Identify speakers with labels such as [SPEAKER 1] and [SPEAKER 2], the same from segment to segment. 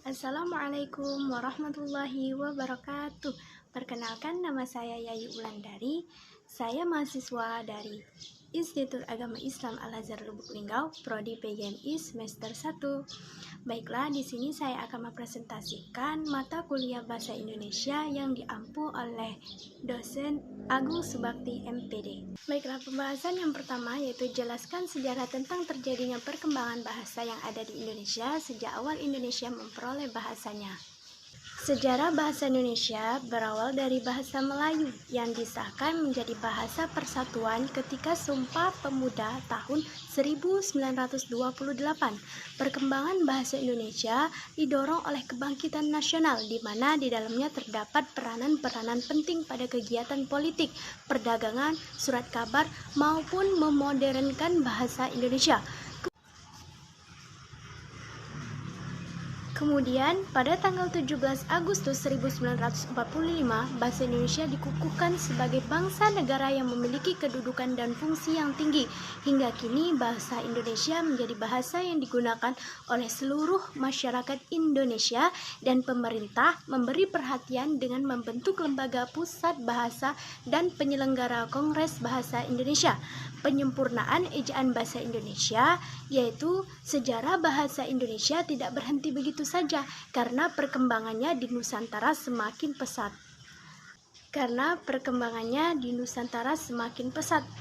[SPEAKER 1] Assalamualaikum warahmatullahi wabarakatuh. Perkenalkan, nama saya Yayu Wulandari. Saya mahasiswa dari Institut Agama Islam Al-Azhar Lubuk Linggau, Prodi PGMI semester 1. Baiklah, di sini saya akan mempresentasikan mata kuliah Bahasa Indonesia yang diampu oleh dosen Agung Subakti MPD. Baiklah, pembahasan yang pertama yaitu jelaskan sejarah tentang terjadinya perkembangan bahasa yang ada di Indonesia sejak awal Indonesia memperoleh bahasanya. Sejarah bahasa Indonesia berawal dari bahasa Melayu yang disahkan menjadi bahasa persatuan ketika Sumpah Pemuda tahun 1928. Perkembangan bahasa Indonesia didorong oleh kebangkitan nasional di mana di dalamnya terdapat peranan-peranan penting pada kegiatan politik, perdagangan, surat kabar maupun memodernkan bahasa Indonesia. Kemudian, pada tanggal 17 Agustus 1945, bahasa Indonesia dikukuhkan sebagai bangsa negara yang memiliki kedudukan dan fungsi yang tinggi. Hingga kini, bahasa Indonesia menjadi bahasa yang digunakan oleh seluruh masyarakat Indonesia dan pemerintah memberi perhatian dengan membentuk lembaga pusat bahasa dan penyelenggara Kongres Bahasa Indonesia. Penyempurnaan ejaan bahasa Indonesia, yaitu sejarah bahasa Indonesia tidak berhenti begitu saja karena perkembangannya di Nusantara semakin pesat.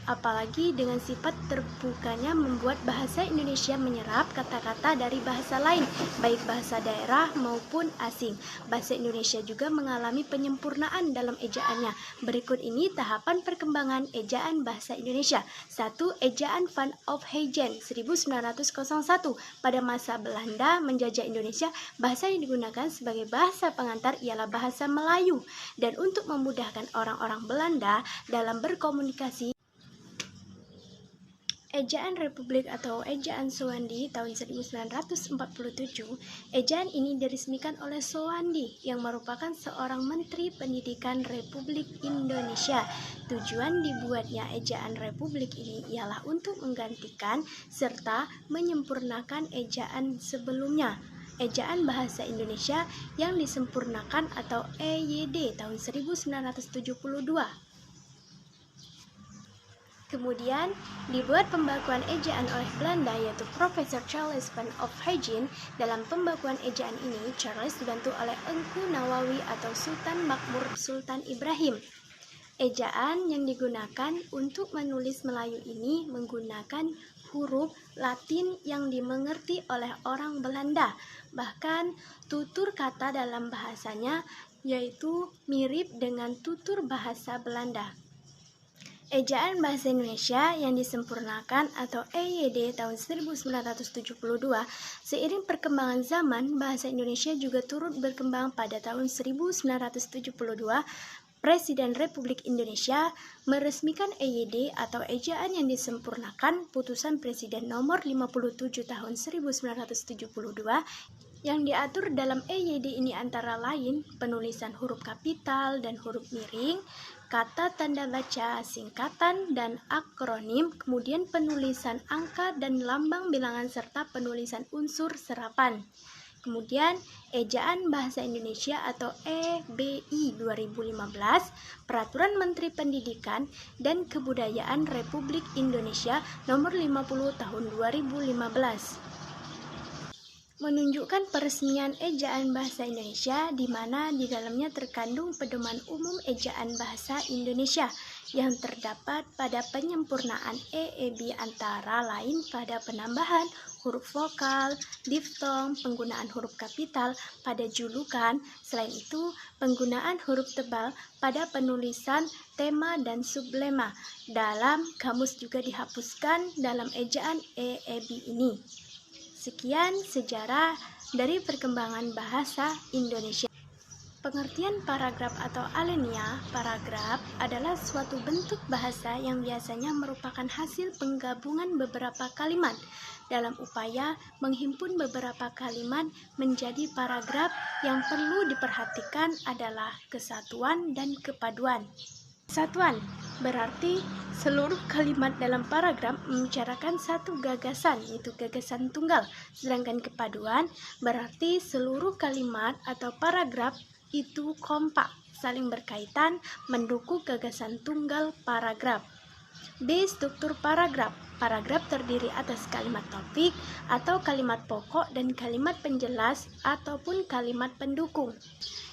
[SPEAKER 1] Apalagi dengan sifat terbukanya membuat bahasa Indonesia menyerap kata-kata dari bahasa lain, baik bahasa daerah maupun asing. Bahasa Indonesia juga mengalami penyempurnaan dalam ejaannya. Berikut ini tahapan perkembangan ejaan bahasa Indonesia. 1. Ejaan Van of Heijden 1901. Pada masa Belanda menjajah Indonesia, bahasa yang digunakan sebagai bahasa pengantar ialah bahasa Melayu, dan untuk memudahkan orang-orang Belanda dalam berkomunikasi, ejaan Republik atau ejaan Sowandi tahun 1947. Ejaan ini diresmikan oleh Sowandi yang merupakan seorang Menteri Pendidikan Republik Indonesia. Tujuan dibuatnya ejaan Republik ini ialah untuk menggantikan serta menyempurnakan ejaan sebelumnya. Ejaan Bahasa Indonesia yang disempurnakan atau EYD tahun 1972. Kemudian dibuat pembakuan ejaan oleh Belanda yaitu Profesor Charles Van of Heijden. Dalam pembakuan ejaan ini, Charles dibantu oleh Engku Nawawi atau Sultan Makmur Sultan Ibrahim. Ejaan yang digunakan untuk menulis Melayu ini menggunakan huruf Latin yang dimengerti oleh orang Belanda. Bahkan tutur kata dalam bahasanya yaitu mirip dengan tutur bahasa Belanda. Ejaan Bahasa Indonesia yang disempurnakan atau EYD tahun 1972. Seiring perkembangan zaman, bahasa Indonesia juga turut berkembang. Pada tahun 1972, Presiden Republik Indonesia meresmikan EYD atau ejaan yang disempurnakan Putusan Presiden nomor 57 tahun 1972 yang diatur dalam EYD ini antara lain penulisan huruf kapital dan huruf miring, kata tanda baca, singkatan dan akronim, kemudian penulisan angka dan lambang bilangan serta penulisan unsur serapan. Kemudian ejaan Bahasa Indonesia atau EBI 2015, Peraturan Menteri Pendidikan dan Kebudayaan Republik Indonesia nomor 50 tahun 2015. Menunjukkan peresmian ejaan Bahasa Indonesia di mana di dalamnya terkandung pedoman umum ejaan Bahasa Indonesia yang terdapat pada penyempurnaan EEB antara lain pada penambahan huruf vokal, diftong, penggunaan huruf kapital pada julukan. Selain itu, penggunaan huruf tebal pada penulisan tema dan sublema. Dalam kamus juga dihapuskan dalam ejaan EEB ini. Sekian sejarah dari perkembangan bahasa Indonesia. Pengertian paragraf atau alinea. Paragraf adalah suatu bentuk bahasa yang biasanya merupakan hasil penggabungan beberapa kalimat. Dalam upaya menghimpun beberapa kalimat menjadi paragraf, yang perlu diperhatikan adalah kesatuan dan kepaduan. Kesatuan Berarti seluruh kalimat dalam paragraf membicarakan satu gagasan, yaitu gagasan tunggal. Sedangkan kepaduan berarti seluruh kalimat atau paragraf itu kompak, saling berkaitan, mendukung gagasan tunggal paragraf. B. Struktur paragraf. Paragraf terdiri atas kalimat topik atau kalimat pokok dan kalimat penjelas ataupun kalimat pendukung.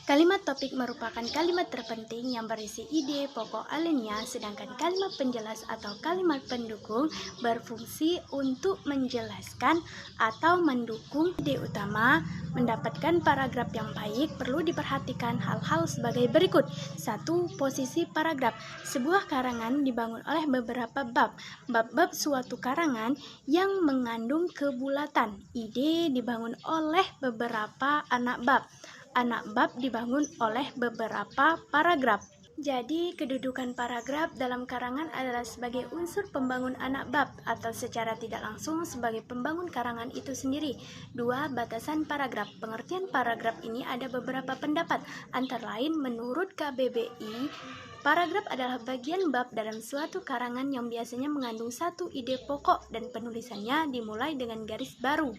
[SPEAKER 1] Kalimat topik merupakan kalimat terpenting yang berisi ide pokok alinea, sedangkan kalimat penjelas atau kalimat pendukung berfungsi untuk menjelaskan atau mendukung ide utama. Mendapatkan paragraf yang baik perlu diperhatikan hal-hal sebagai berikut. 1. Posisi paragraf. Sebuah karangan dibangun oleh beberapa bab. Bab-bab suatu karangan yang mengandung kebulatan. Ide dibangun oleh beberapa anak bab. Anak bab dibangun oleh beberapa paragraf. Jadi, kedudukan paragraf dalam karangan adalah sebagai unsur pembangun anak bab atau secara tidak langsung sebagai pembangun karangan itu sendiri. 2. Batasan paragraf. Pengertian paragraf ini ada beberapa pendapat, antara lain menurut KBBI, paragraf adalah bagian bab dalam suatu karangan yang biasanya mengandung satu ide pokok dan penulisannya dimulai dengan garis baru.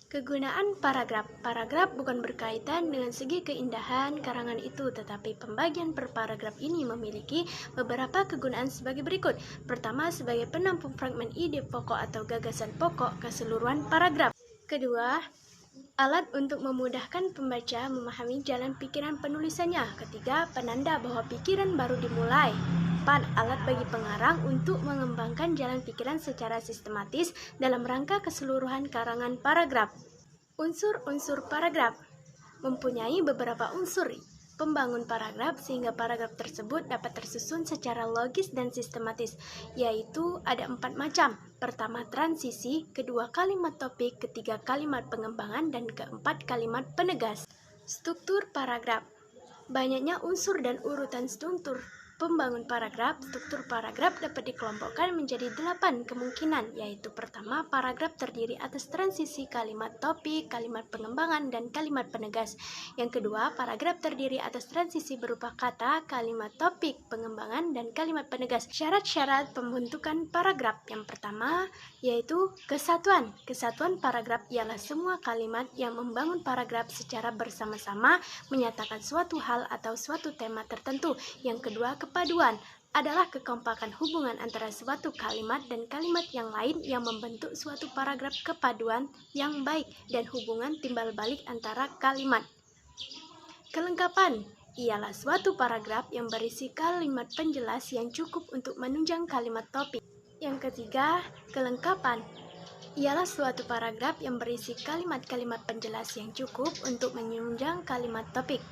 [SPEAKER 1] Kegunaan paragraf. Paragraf bukan berkaitan dengan segi keindahan karangan itu, tetapi pembagian per paragraf ini memiliki beberapa kegunaan sebagai berikut. Pertama, sebagai penampung fragmen ide pokok atau gagasan pokok keseluruhan paragraf. Kedua, alat untuk memudahkan pembaca memahami jalan pikiran penulisannya. Ketiga, penanda bahwa pikiran baru dimulai. 4. Alat bagi pengarang untuk mengembangkan jalan pikiran secara sistematis dalam rangka keseluruhan karangan paragraf. Unsur-unsur paragraf mempunyai beberapa unsur pembangun paragraf sehingga paragraf tersebut dapat tersusun secara logis dan sistematis, yaitu ada 4 macam. Pertama, transisi, kedua, kalimat topik, ketiga, kalimat pengembangan, dan keempat, kalimat penegas. Struktur paragraf. Banyaknya unsur dan urutan struktur pembangun paragraf. Struktur paragraf dapat dikelompokkan menjadi 8 kemungkinan, yaitu pertama, paragraf terdiri atas transisi, kalimat topik, kalimat pengembangan, dan kalimat penegas. Yang kedua, paragraf terdiri atas transisi berupa kata, kalimat topik, pengembangan, dan kalimat penegas. Syarat-syarat pembentukan paragraf. Yang pertama, yaitu kesatuan. Kesatuan paragraf ialah semua kalimat yang membangun paragraf secara bersama-sama menyatakan suatu hal atau suatu tema tertentu. Yang kedua, kepaduan adalah kekompakan hubungan antara suatu kalimat dan kalimat yang lain yang membentuk suatu paragraf. Kepaduan yang baik dan hubungan timbal balik antara kalimat. Kelengkapan ialah suatu paragraf yang berisi kalimat penjelas yang cukup untuk menunjang kalimat topik. Yang ketiga, kelengkapan ialah suatu paragraf yang berisi kalimat-kalimat penjelas yang cukup untuk menunjang kalimat topik.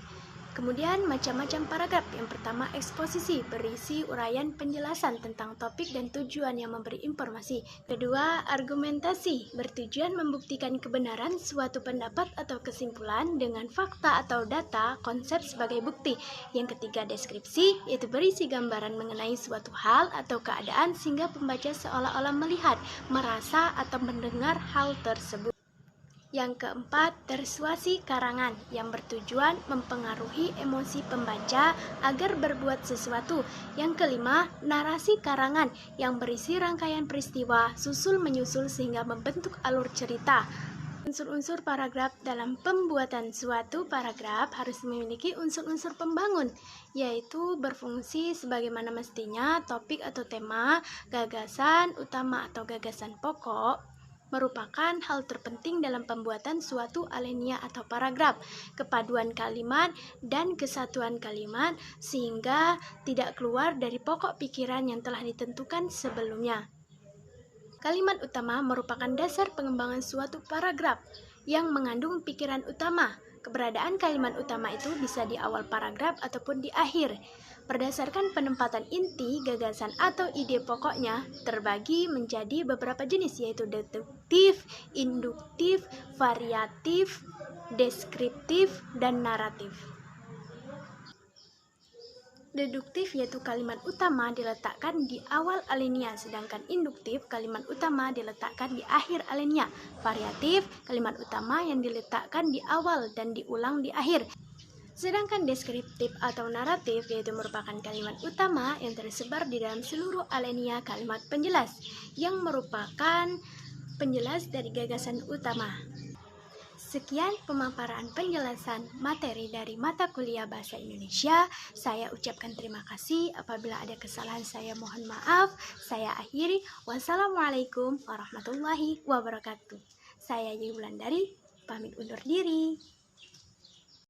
[SPEAKER 1] Kemudian macam-macam paragraf. Yang pertama, eksposisi, berisi uraian penjelasan tentang topik dan tujuan yang memberi informasi. Kedua, argumentasi, bertujuan membuktikan kebenaran suatu pendapat atau kesimpulan dengan fakta atau data konsep sebagai bukti. Yang ketiga, deskripsi, yaitu berisi gambaran mengenai suatu hal atau keadaan sehingga pembaca seolah-olah melihat, merasa, atau mendengar hal tersebut. Yang keempat, persuasi karangan yang bertujuan mempengaruhi emosi pembaca agar berbuat sesuatu. Yang kelima, narasi karangan yang berisi rangkaian peristiwa susul-menyusul sehingga membentuk alur cerita. Unsur-unsur paragraf dalam pembuatan suatu paragraf harus memiliki unsur-unsur pembangun, yaitu berfungsi sebagaimana mestinya. Topik atau tema, gagasan utama atau gagasan pokok merupakan hal terpenting dalam pembuatan suatu alinea atau paragraf. Kepaduan kalimat dan kesatuan kalimat sehingga tidak keluar dari pokok pikiran yang telah ditentukan sebelumnya. Kalimat utama merupakan dasar pengembangan suatu paragraf yang mengandung pikiran utama. Keberadaan kalimat utama itu bisa di awal paragraf ataupun di akhir. Berdasarkan penempatan inti, gagasan atau ide pokoknya terbagi menjadi beberapa jenis, yaitu deduktif, induktif, variatif, deskriptif, dan naratif. Deduktif yaitu kalimat utama diletakkan di awal alinea, sedangkan induktif kalimat utama diletakkan di akhir alinea. Variatif kalimat utama yang diletakkan di awal dan diulang di akhir. Sedangkan deskriptif atau naratif yaitu merupakan kalimat utama yang tersebar di dalam seluruh alinea kalimat penjelas yang merupakan penjelas dari gagasan utama. Sekian pemaparan penjelasan materi dari mata kuliah Bahasa Indonesia. Saya ucapkan terima kasih. Apabila ada kesalahan saya mohon maaf. Saya akhiri. Wassalamualaikum warahmatullahi wabarakatuh. Saya Yuli Wulandari, pamit undur diri.